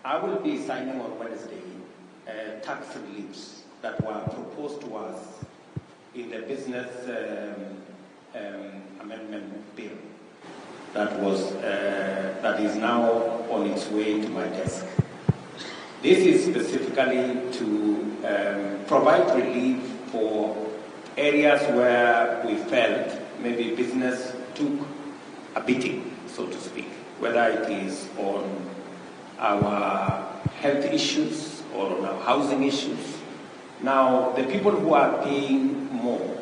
I will be signing on Wednesday tax reliefs that were proposed to us in the business amendment bill that is now on its way to my desk. This is specifically to provide relief for areas where we felt maybe business took a beating, so to speak, whether it is on our health issues or on our housing issues. Now, the people who are paying more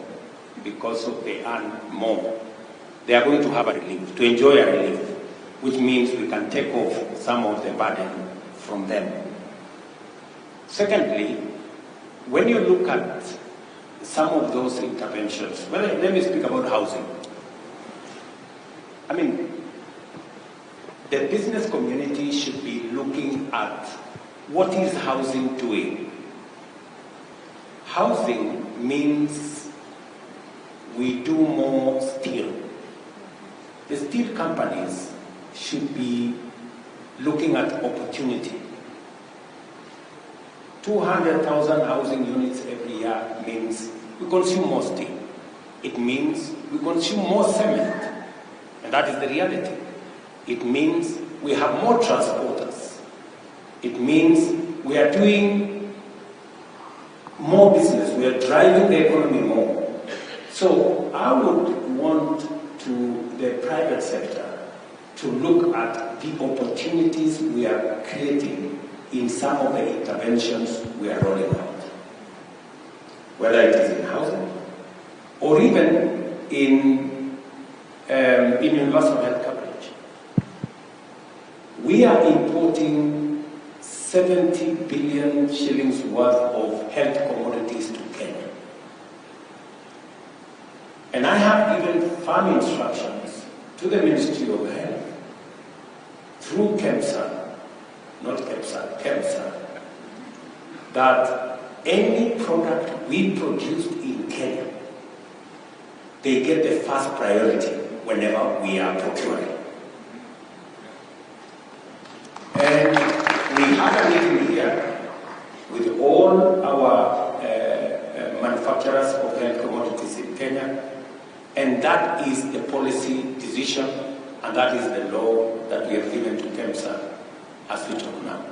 because they earn more, they are going to have a relief, to enjoy a relief, which means we can take off some of the burden from them. Secondly, when you look at some of those interventions, well, let me speak about housing. I mean, the business community should be looking at what is housing doing. Housing means we do more steel. The steel companies should be looking at opportunity. 200,000 housing units every year means we consume more steel. It means we consume more cement, and that is the reality. It means we have more transporters. It means we are doing more business. We are driving the economy more. So I would want the private sector to look at the opportunities we are creating in some of the interventions we are rolling out, whether it is in housing or even in universal health coverage. We are importing 70 billion shillings worth of health commodities to Kenya. And I have given firm instructions to the Ministry of Health through KEMSA, not KEMSA, KEMSA, that any product we produced in Kenya, they get the first priority whenever we are procuring. And we had a meeting here with all our manufacturers of health commodities in Kenya, and that is the policy decision, and that is the law that we have given to KEMSA as we talk now.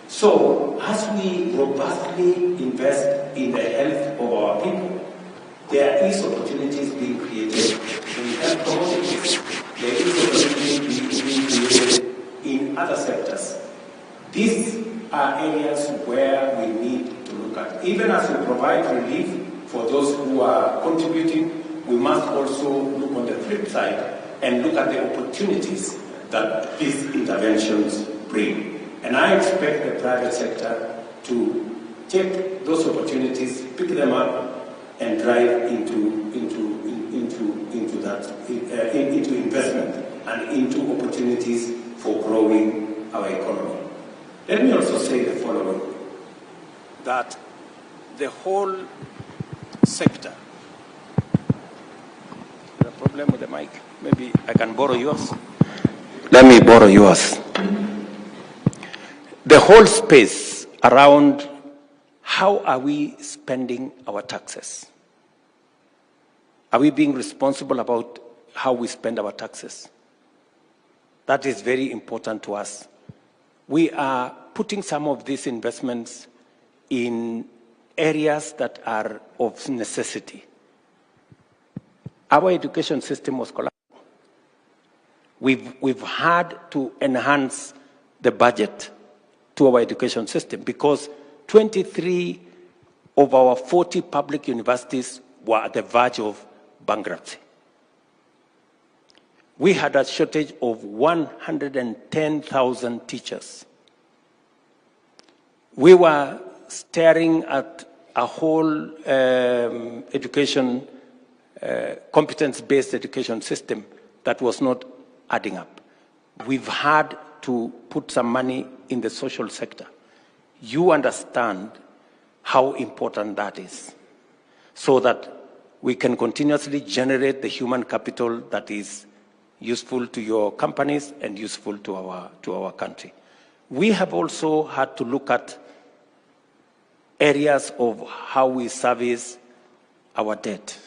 So, as we robustly invest in the health of our people, there is opportunities being created in health commodities. There is opportunities being created in other sectors. These are areas where we need to look at. Even as we provide relief for those who are contributing, we must also look on the flip side and look at the opportunities that these interventions bring. And I expect the private sector to take those opportunities, pick them up, and drive into investment and into opportunities for growing our economy. Let me also say the following, that the whole sector. Is there a problem with the mic? Maybe I can borrow yours. Let me borrow yours. The whole space around how are we spending our taxes? Are we being responsible about how we spend our taxes? That is very important to us. We are putting some of these investments in areas that are of necessity. Our education system was collapsing. We've had to enhance the budget to our education system because 23 of our 40 public universities were at the verge of bankruptcy. We had a shortage of 110,000 teachers. We were staring at a whole competence-based education system that was not adding up. We've had to put some money in the social sector. You understand how important that is, so that we can continuously generate the human capital that is useful to your companies and useful to our country. We have also had to look at areas of how we service our debt.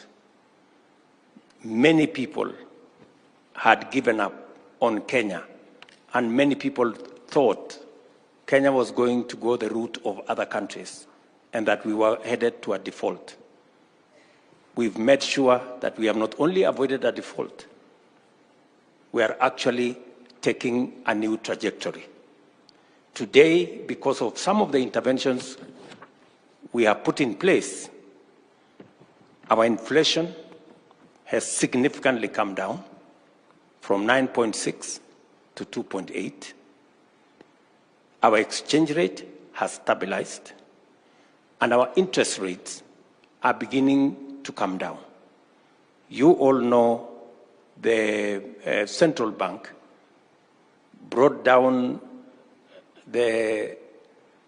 Many people had given up on Kenya, and many people thought Kenya was going to go the route of other countries and that we were headed to a default. We've made sure that we have not only avoided a default, we are actually taking a new trajectory. Today, because of some of the interventions we have put in place, our inflation has significantly come down from 9.6 to 2.8. Our exchange rate has stabilized, and our interest rates are beginning to come down. You all know the central bank brought down the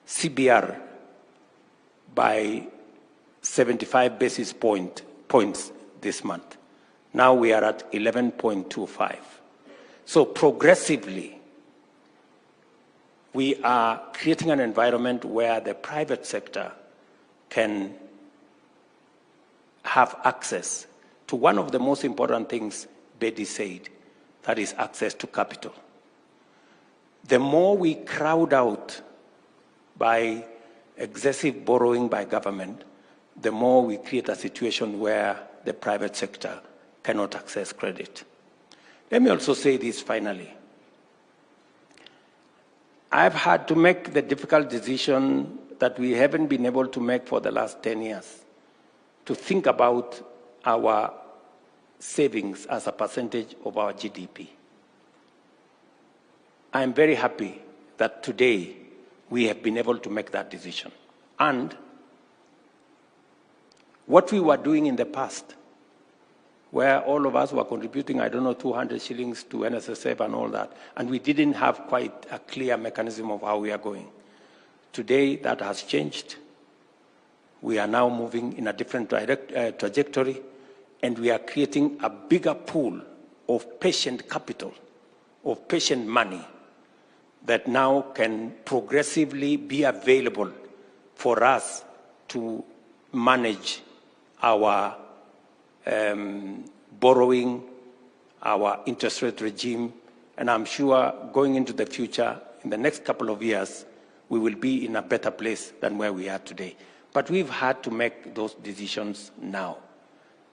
CBR by 75 basis points this month. Now we are at 11.25. So progressively, we are creating an environment where the private sector can have access to one of the most important things Betty said, that is access to capital. The more we crowd out by excessive borrowing by government, the more we create a situation where the private sector cannot access credit. Let me also say this finally. I've had to make the difficult decision that we haven't been able to make for the last 10 years, to think about our savings as a percentage of our GDP. I'm very happy that today we have been able to make that decision. And what we were doing in the past, where all of us were contributing, 200 shillings to NSSF and all that, and we didn't have quite a clear mechanism of how we are going. Today, that has changed. We are now moving in a different trajectory, and we are creating a bigger pool of patient capital, of patient money, that now can progressively be available for us to manage our borrowing, our interest rate regime, and I'm sure going into the future, in the next couple of years, we will be in a better place than where we are today. But we've had to make those decisions now.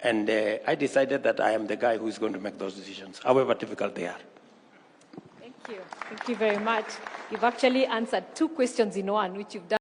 And I decided that I am the guy who is going to make those decisions, however difficult they are. Thank you. Thank you very much. You've actually answered two questions in one, which you've done.